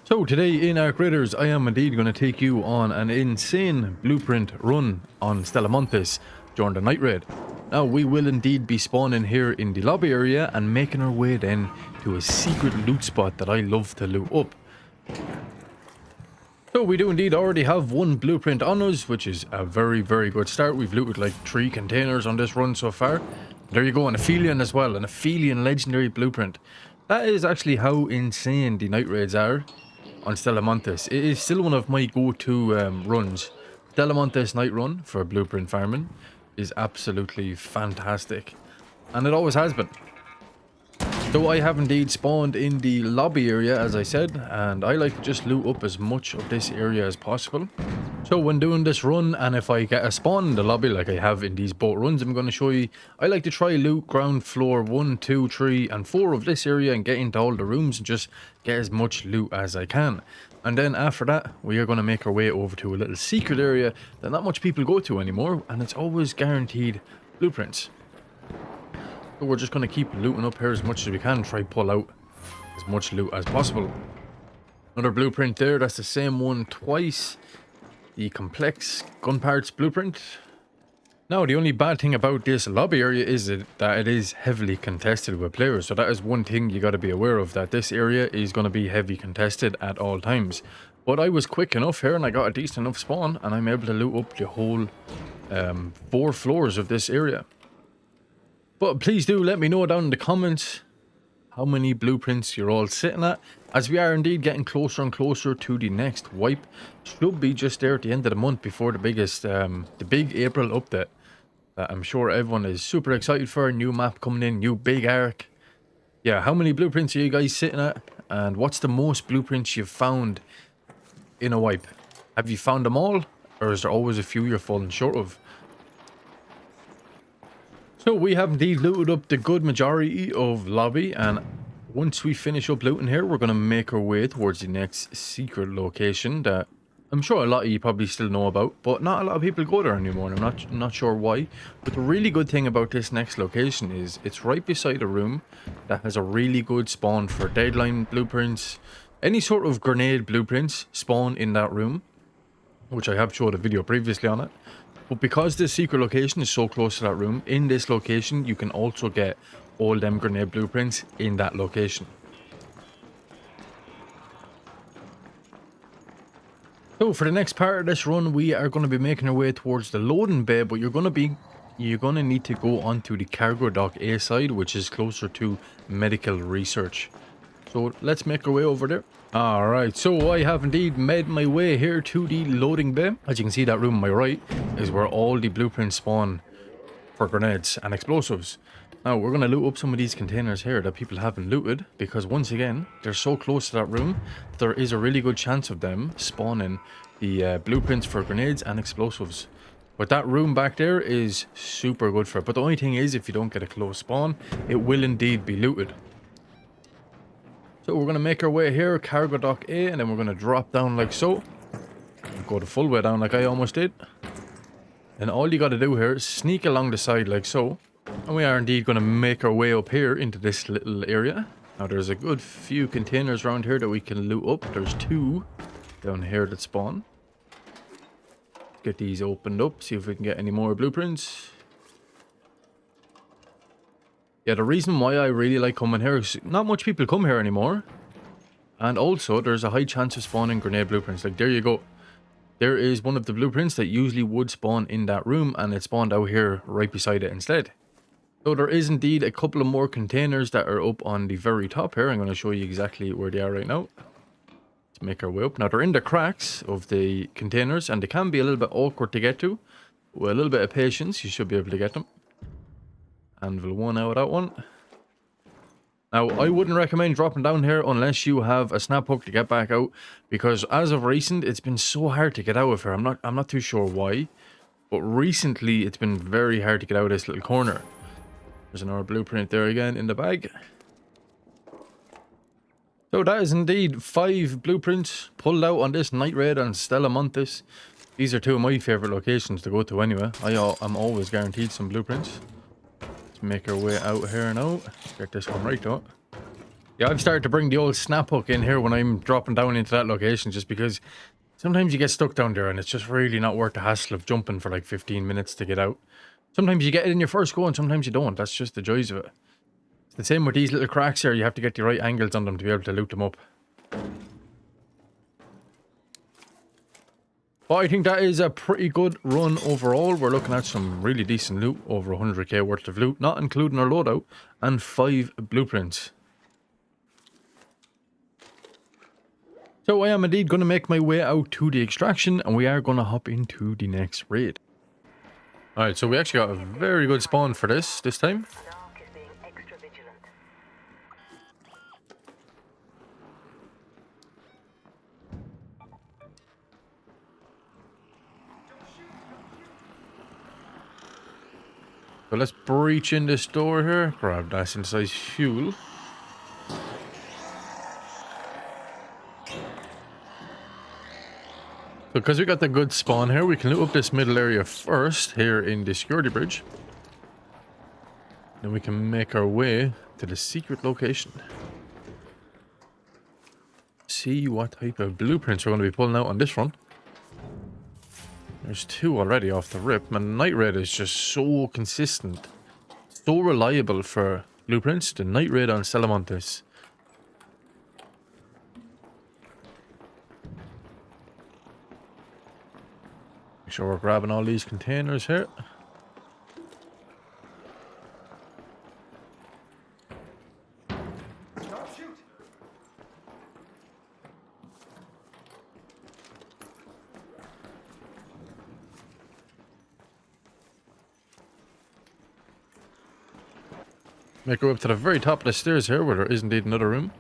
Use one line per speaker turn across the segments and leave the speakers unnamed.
So today in Ark Raiders, I am indeed going to take you on an insane blueprint run on Stellamonthis during the night raid. Now we will indeed be spawning here in the lobby area and making our way then to a secret loot spot that I love to loot up. So we do indeed already have one blueprint on us, which is a very good start. We've looted like 3 containers on this run so far. There you go, an Aphelion as well, an Aphelion legendary blueprint. That is actually how insane the night raids are on Stellamonthis. It is still one of my go-to runs. Stellamonthis night run for blueprint farming is absolutely fantastic, and it always has been. So I have indeed spawned in the lobby area, as I said, and I like to just loot up as much of this area as possible. So when doing this run, and if I get a spawn in the lobby like I have in these boat runs I'm going to show you, I like to try loot ground floor 1, 2, 3 and 4 of this area and get into all the rooms and just get as much loot as I can. And then after that, we are going to make our way over to a little secret area that not much people go to anymore, and it's always guaranteed blueprints. So we're just going to keep looting up here as much as we can, try pull out as much loot as possible. Another blueprint there, that's the same one twice. The complex gun parts blueprint. Now the only bad thing about this lobby area is that it is heavily contested with players. So that is one thing you got to be aware of, that this area is going to be heavy contested at all times. But I was quick enough here and I got a decent enough spawn and I'm able to loot up the whole 4 floors of this area. But please do let me know down in the comments how many blueprints you're all sitting at, as we are indeed getting closer and closer to the next wipe. Should be just there at the end of the month before the biggest, the big April update that I'm sure everyone is super excited for. New map coming in, new big arc. Yeah, how many blueprints are you guys sitting at? And what's the most blueprints you've found in a wipe? Have you found them all? Or is there always a few you're falling short of? So we have indeed looted up the good majority of lobby, and once we finish up looting here, we're going to make our way towards the next secret location that I'm sure a lot of you probably still know about, but not a lot of people go there anymore, and I'm not sure why. But the really good thing about this next location is it's right beside a room that has a really good spawn for deadline blueprints. Any sort of grenade blueprints spawn in that room, which I have showed a video previously on it. But because this secret location is so close to that room, in this location you can also get all them grenade blueprints in that location. So for the next part of this run, we are going to be making our way towards the loading bay, but you're going to need to go onto the cargo dock A side, which is closer to medical research. So let's make our way over there. Alright, so I have indeed made my way here to the loading bay. As you can see, that room on my right is where all the blueprints spawn for grenades and explosives. Now we're going to loot up some of these containers here that people haven't looted, because once again, they're so close to that room, there is a really good chance of them spawning the blueprints for grenades and explosives. But that room back there is super good for it. But the only thing is, if you don't get a close spawn, it will indeed be looted. So we're going to make our way here, cargo dock A, and then we're going to drop down like so. Go the full way down like I almost did. And all you got to do here is sneak along the side like so. And we are indeed going to make our way up here into this little area. Now there's a good few containers around here that we can loot up. There's 2 down here that spawn. Let's get these opened up, see if we can get any more blueprints. Yeah, the reason why I really like coming here is not much people come here anymore. And also, there's a high chance of spawning grenade blueprints. Like, there you go. There is one of the blueprints that usually would spawn in that room, and it spawned out here right beside it instead. So there is indeed a couple of more containers that are up on the very top here. I'm going to show you exactly where they are right now. Let's make our way up. Now, they're in the cracks of the containers, and they can be a little bit awkward to get to. With a little bit of patience, you should be able to get them. Anvil 1 out of that one. Now, I wouldn't recommend dropping down here unless you have a snap hook to get back out, because as of recent, it's been so hard to get out of here. I'm not too sure why, but recently it's been very hard to get out of this little corner. There's another blueprint there again in the bag. So that is indeed 5 blueprints pulled out on this night raid on Stellamonthis. These are 2 of my favorite locations to go to anyway. I'm always guaranteed some blueprints. Let's make our way out here now. Get this one right though. Yeah, I've started to bring the old snap hook in here when I'm dropping down into that location, just because sometimes you get stuck down there and it's just really not worth the hassle of jumping for like 15 minutes to get out. Sometimes you get it in your first go and sometimes you don't. That's just the joys of it. It's the same with these little cracks here. You have to get the right angles on them to be able to loot them up. But I think that is a pretty good run overall. We're looking at some really decent loot, over 100k worth of loot, not including our loadout, and 5 blueprints. So I am indeed going to make my way out to the extraction, and we are going to hop into the next raid. Alright, so we actually got a very good spawn for this time. So let's breach in this door here, grab that synthesized fuel. So because we got the good spawn here, we can loot up this middle area first, here in the security bridge. Then we can make our way to the secret location. See what type of blueprints we're going to be pulling out on this front. There's 2 already off the rip. And Night Raid is just so consistent. So reliable for blueprints. The Night Raid on Salamantes. Make sure we're grabbing all these containers here. Make our way up to the very top of the stairs here, where there is indeed another room.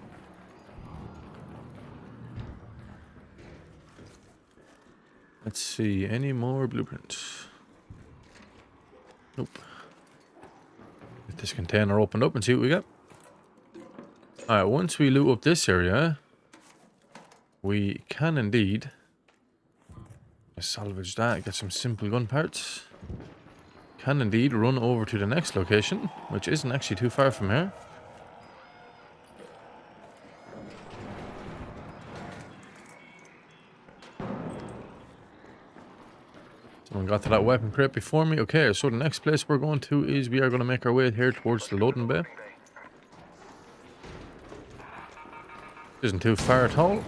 Let's see, any more blueprints? Nope. Get this container opened up and see what we got. Alright, once we loot up this area, we can indeed salvage that, get some simple gun parts. Can indeed run over to the next location, which isn't actually too far from here. Someone got to that weapon crate before me. Okay, so the next place we're going to is we are going to make our way here towards the loading bay. Isn't too far at all.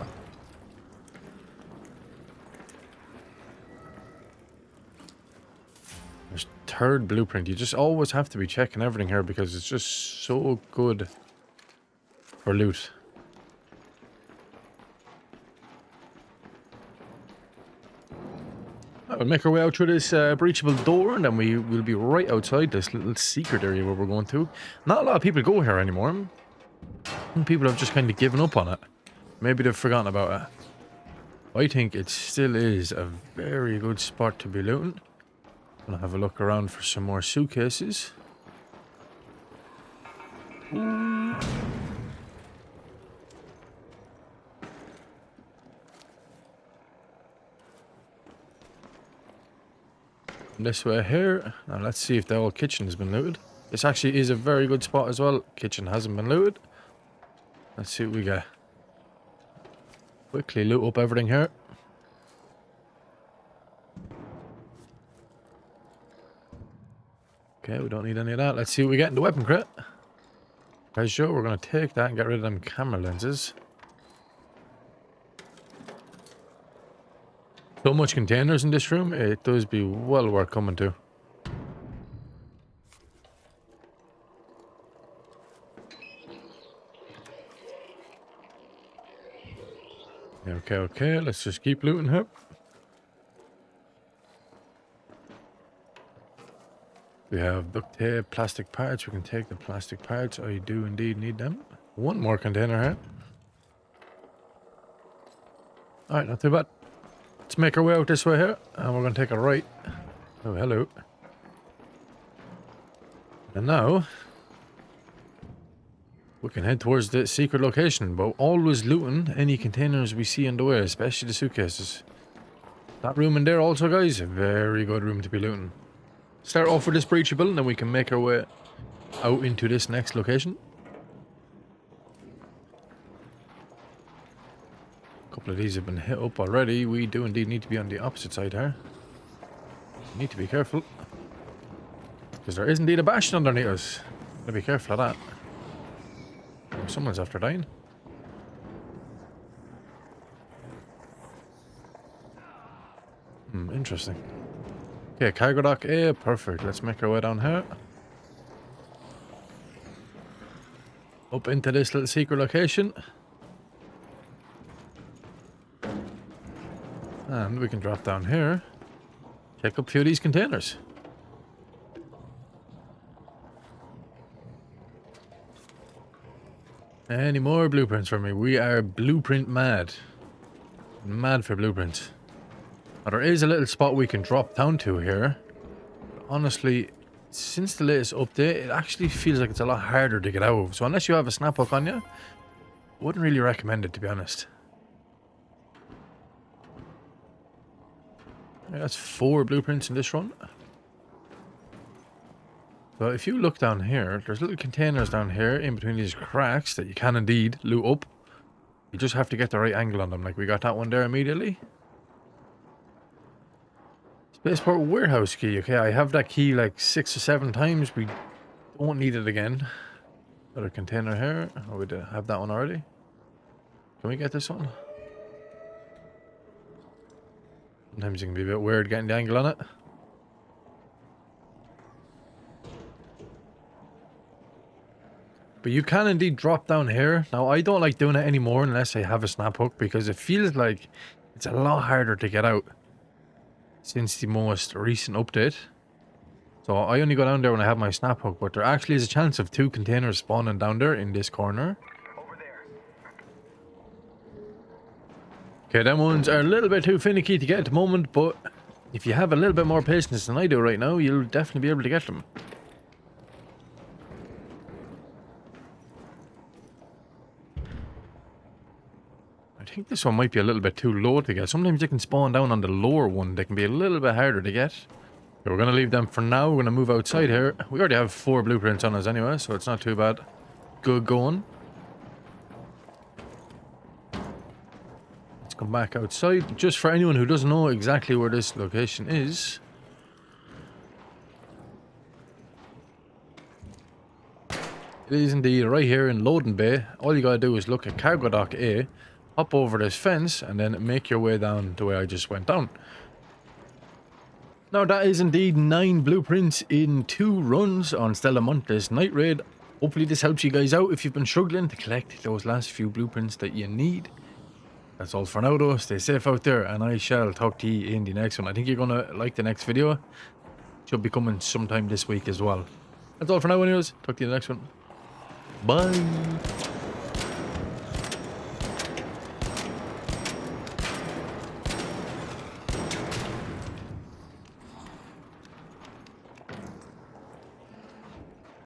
There's 3rd blueprint. You just always have to be checking everything here because it's just so good for loot. We'll make our way out through this breachable door, and then we will be right outside this little secret area where we're going to. Not a lot of people go here anymore. People have just kind of given up on it. Maybe they've forgotten about it. I think it still is a very good spot to be looting. I'm gonna have a look around for some more suitcases. Ooh. This way here. Now let's see if the whole kitchen has been looted. This actually is a very good spot as well. Kitchen hasn't been looted. Let's see what we get. Quickly loot up everything here. Okay, we don't need any of that. Let's see what we get in the weapon crate. As sure, we're going to take that and get rid of them camera lenses. So much containers in this room, it does be well worth coming to. Okay, let's just keep looting here. We have duct tape, plastic parts. We can take the plastic parts. I do indeed need them. One more container here. Alright, not too bad. Let's make our way out this way here, and we're going to take a right. Oh, hello. And now, we can head towards the secret location, but always looting any containers we see on the way, especially the suitcases. That room in there also, guys, a very good room to be looting. Start off with this breachable, and then we can make our way out into this next location. couple of these have been hit up already. We do indeed need to be on the opposite side here. Need to be careful. Because there is indeed a bastion underneath us. Gotta be careful of that. Oh, someone's after dying. Interesting. Okay, cargo dock A, perfect. Let's make our way down here. Up into this little secret location. And we can drop down here. Check up a few of these containers. Any more blueprints for me? We are blueprint mad. Mad for blueprints. Now, there is a little spot we can drop down to here. But honestly, since the latest update, it actually feels like it's a lot harder to get out of. So unless you have a snap hook on you, I wouldn't really recommend it, to be honest. Yeah, that's 4 blueprints in this run. So if you look down here, there's little containers down here in between these cracks that you can indeed loot up. You just have to get the right angle on them. Like we got that one there immediately. Spaceport warehouse key. Okay, I have that key like 6 or 7 times. We don't need it again. Another container here. Oh, we did have that one already. Can we get this one? Sometimes it can be a bit weird getting the angle on it. But you can indeed drop down here. Now, I don't like doing it anymore unless I have a snap hook because it feels like it's a lot harder to get out since the most recent update. So I only go down there when I have my snap hook, but there actually is a chance of 2 containers spawning down there in this corner. Okay, them ones are a little bit too finicky to get at the moment, but if you have a little bit more patience than I do right now, you'll definitely be able to get them. I think this one might be a little bit too low to get. Sometimes you can spawn down on the lower one. They can be a little bit harder to get. So we're going to leave them for now. We're going to move outside here. We already have 4 blueprints on us anyway, so it's not too bad. Good going. Let's come back outside. Just for anyone who doesn't know exactly where this location is. It is indeed right here in Loading Bay. All you got to do is look at Cargo Dock A. Hop over this fence and then make your way down the way I just went down. Now that is indeed 9 blueprints in 2 runs on Stellamontes Night Raid. Hopefully this helps you guys out if you've been struggling to collect those last few blueprints that you need. That's all for now though. Stay safe out there and I shall talk to you in the next one. I think you're going to like the next video. Should be coming sometime this week as well. That's all for now anyways. Talk to you in the next one. Bye.